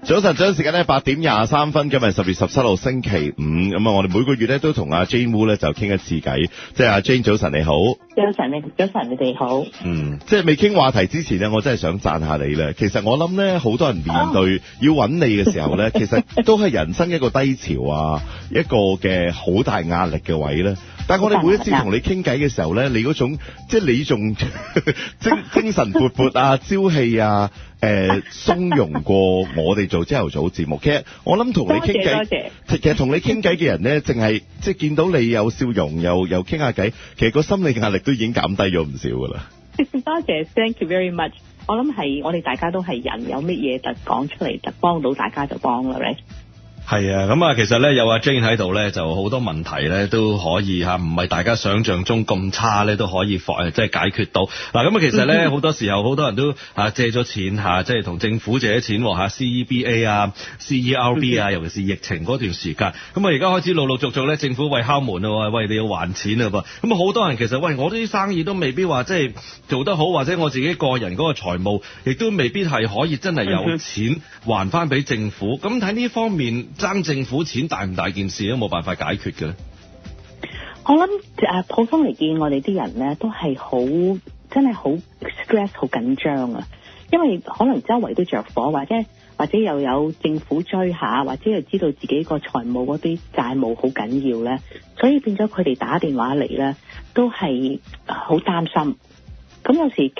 早晨，早時間咧8:23，今日10月17號星期五，咁啊，我哋每個月咧都同阿 Jane Wu 咧就傾一次偈，即係阿 Jane 早晨你好。早晨你哋好。即係未傾話題之前咧，我真係想讚下你咧。其實我諗咧，好多人面對要揾你嘅時候咧，其實都係人生一個低潮啊，一個嘅好大壓力嘅位咧。但係我哋每一次同你傾偈嘅時候咧，你嗰種即係你仲精神勃勃啊、朝氣啊、鬆容過我哋做朝頭早節目。其實我諗同你傾偈，其實同你傾偈嘅人咧，淨係即係見到你有笑容，又傾下偈，其實個心理壓力都已經減低咗唔少噶啦。多謝 ，thank you very much。我諗係我哋大家都係人，有乜嘢就講出嚟，就幫到大家就幫啦， right？係啊，咁啊，其實咧有阿 Jane 喺度咧，就好多問題咧都可以嚇，唔係大家想象中咁差咧，都可以即係解決到。嗱，咁啊，其實咧好多時候好多人都借咗錢嚇，即係同政府借咗錢喎 CEBA 啊、CERB 啊，尤其是疫情嗰段時間。咁啊，而家開始陸陸續續咧，政府為敲門啦，喂，你要還錢啦噃。咁啊，好多人其實喂，我啲生意都未必話即係做得好，或者我自己個人嗰個財務亦都未必係可以真係有錢還翻俾政府。咁喺呢方面，爭政府錢大唔大件事都冇辦法解決嘅咧。我諗普通嚟見，我哋啲人咧都係真係好 stress 好緊張啊，因為可能周圍都着火，或者又有政府追下，或者又知道自己個財務嗰啲債務好緊要咧，所以變咗佢哋打電話嚟咧都係好擔心。咁有時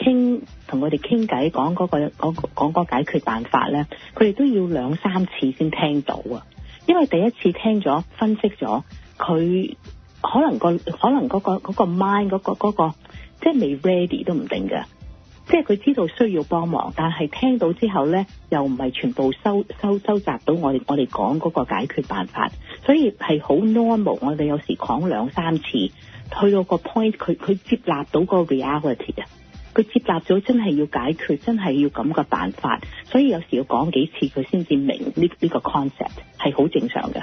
同佢哋傾偈講嗰個解決辦法咧，佢哋都要2-3次先聽到啊！因為第一次聽咗分析咗，佢可能嗰個 mind 嗰個即係未 ready 都唔定嘅，即係佢知道需要幫忙，但係聽到之後咧又唔係全部收集到我哋講嗰個解決辦法，所以係好 normal。我哋有時講2-3次，去到個 point 佢接納到個 reality 啊！佢接納咗真係要解決，真係要咁個辦法，所以有時要講幾次佢先至明呢個 concept 係好正常嘅。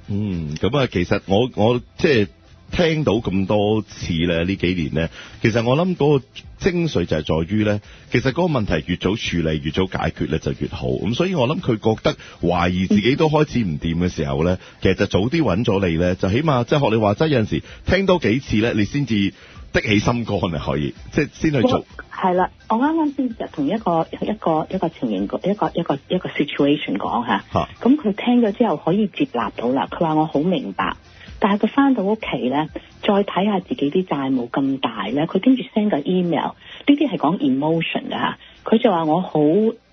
咁啊，其實我即係聽到咁多次咧，呢幾年咧，其實我諗嗰個精髓就係在於咧，其實嗰個問題越早處理越早解決咧就越好。咁所以我諗佢覺得懷疑自己都開始唔掂嘅時候咧，其實就早啲揾咗你咧，就起碼即係學你話齋，有陣時聽多幾次咧，你先至的起心肝啊，可以即係先去做。係啦，我啱啱先就同一個情形一個 situation 講下。咁佢聽咗之後可以接納到啦。佢話我好明白，但係佢翻到屋企咧，再睇下自己啲債務咁大咧，佢跟住 send 個 email， 呢啲係講 emotion 㗎嚇。佢就話我好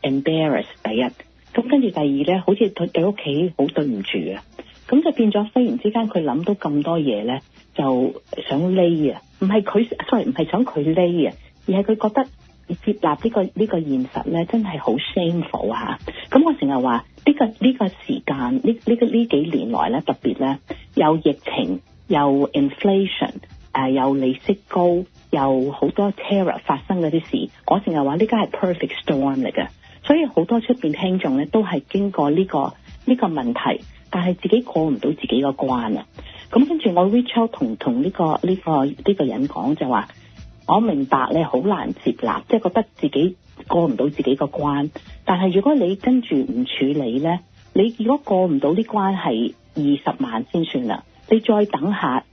embarrass 第一，咁跟住第二咧，好似對屋企好對唔住啊。咁就變咗忽然之間佢諗到咁多嘢咧，就想匿啊，唔係想佢匿啊，而係佢覺得接納呢個現實咧，真係好 shameful 嚇。咁我成日話呢個時間呢幾年來咧，特別咧有疫情，有 inflation， 有利息高，有好多 terror 發生嗰啲事，我成日話呢家係 perfect storm 嚟嘅，所以好多出邊聽眾咧都係經過呢個問題，但係自己過唔到自己個關啊。咁跟住我 reach out 同呢個人講就話，我明白你好難接納，即係覺得自己過唔到自己個關。但係如果你跟住唔處理咧，你如果過唔到啲關係20萬先算啦，你再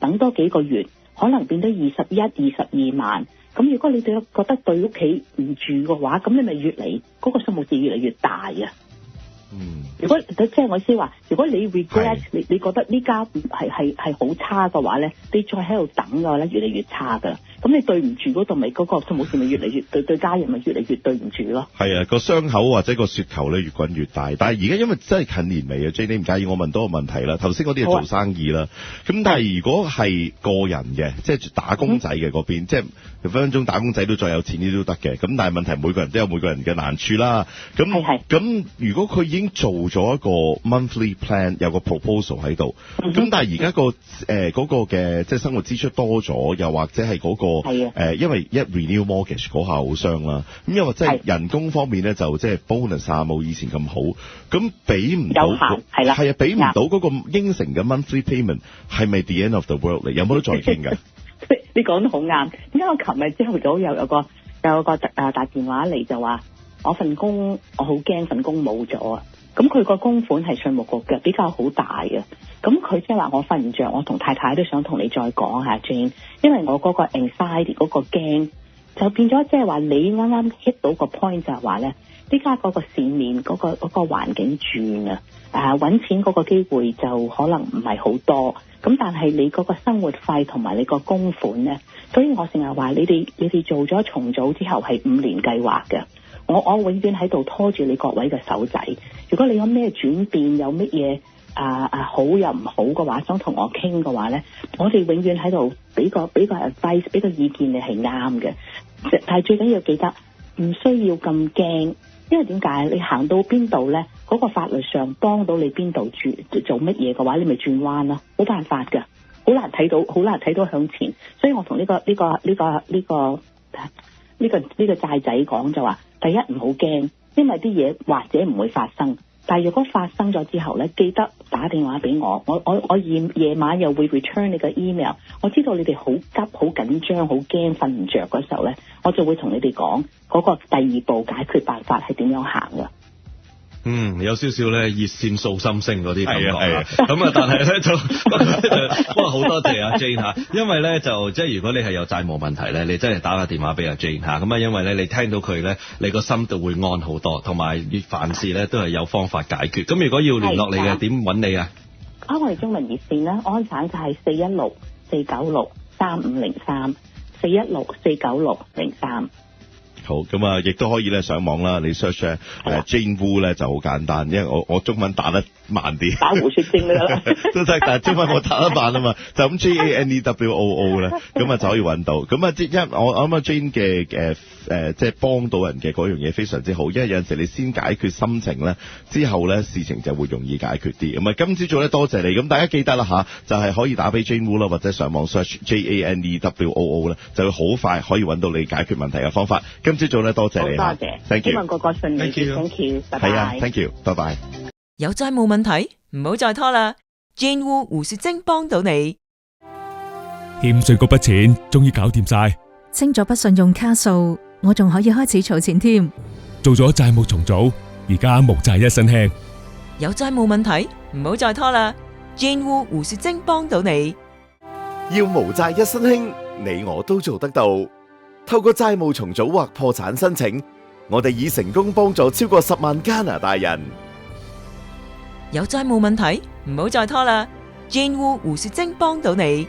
等多幾個月，可能變到21、22萬。咁如果你覺得對屋企唔住嘅話，咁你咪嗰個數目字越嚟越大啊！如果即係我意思話，如果你 regret 你覺得呢家係好差嘅話咧，你再喺度等嘅話咧，越嚟越差噶。咁你對唔住嗰度咪嗰個數目字咪越嚟越對家人咪越嚟越對唔住咯。係啊，個傷口或者個雪球咧越滾越大。但係而家因為真係近年尾啊，Jane，你唔介意我問多個問題啦？頭先嗰啲係做生意啦，咁但係如果係個人嘅，即係打工仔嘅嗰邊，即係分分鐘打工仔都再有錢啲都得嘅。咁但係問題每個人都有每個人嘅難處啦。咁如果佢已經做咗一個 monthly plan， 有個 proposal 喺度，咁但係而家嗰個嘅即係生活支出多咗，又或者係嗰個因為一 renew mortgage 嗰下好傷啦，咁又或者係人工方面咧就即係 bonus 啊冇以前咁好，咁俾唔到俾唔到嗰個應承嘅 monthly payment 係咪 the end of the world 嚟？有冇得再傾㗎？你講得好啱，點解我琴日朝頭早有個打電話嚟就話我份工我好驚份工冇咗啊。咁佢個供款係稅務局嘅，比較好大嘅。咁佢即係話我瞓唔着，我同太太都想同你再講下 Jane， 因為我嗰個 anxiety 嗰個驚，就變咗即係話你啱啱 hit 到個 point 就係話咧，依家嗰個市面嗰個環境轉啊，揾錢嗰個機會就可能唔係好多，咁但係你嗰個生活費同埋你個供款咧，所以我成日話你哋做咗重組之後係5年計劃嘅。我永遠喺度拖住你各位嘅手仔。如果你有咩轉變，有乜嘢好又唔好嘅話，想同我傾嘅話咧，我哋永遠喺度俾個 advice， 俾個意見你係啱嘅。但係最緊要記得唔需要咁驚，因為點解？你行到邊度咧，嗰個法律上幫到你邊度做乜嘢嘅話，你咪轉彎咯，冇辦法㗎，好難睇到向前。所以我同呢個債仔講就話，第一唔好驚，因為啲嘢或者唔會發生，但係如果發生咗之後咧，記得打電話俾我，我夜晚又會 return 你個 email。我知道你哋好急、好緊張、好驚、瞓唔着嗰時候咧，我就會同你哋講嗰個第二步解決辦法係點樣行㗎。有少少咧熱線訴心聲嗰啲感覺啦。咁啊，但係咧就不過好多謝阿 Jane 嚇，因為咧就即係如果你係有債務問題咧，你真係打個電話俾阿 Jane 嚇。咁啊，因為咧你聽到佢咧，你個心就會安好多，同埋凡事咧都係有方法解決。咁如果要聯絡你嘅，點揾你啊？我哋中文熱線咧，安省就係416-496-3503 416-496-03。好，咁啊，亦都可以咧上網啦，你 search Jane Wu 咧就好簡單，因為我中文打得慢啲，打胡雪精啦，都得，但係中文我打得慢啊嘛，就咁 JANEWOO 咧，咁啊就可以揾到。咁啊，因為我諗啊 Jane 嘅即係幫到人嘅嗰樣嘢非常之好，因為有陣時你先解決心情咧，之後咧事情就會容易解決啲。咁啊，今朝早咧多謝你，咁大家記得啦嚇，就係可以打俾 Jane Wu 啦，或者上網 search JANEWOO 咧，就會好快可以揾到你解決問題嘅方法。今朝早咧多謝你，多謝 ，thank you，希望個個順利 ，thank you，拜拜。係啊 ，thank you，拜拜。有債務問題，唔好再拖啦 ，Jane Wu 胡雪晶幫到你。欠稅嗰筆錢終於搞掂晒，清咗筆信用卡數，我仲可以開始儲錢添。做咗債務重組，而家無債一身輕。有債務問題，唔好再拖啦 ，Jane Wu 胡雪晶幫到你。要無債一身輕，你我都做得到。透過債務重組或破產申請，我哋已成功幫助超過10萬加拿大人。有債務問題，唔好再拖啦，Jane Wu 胡雪晶幫到你。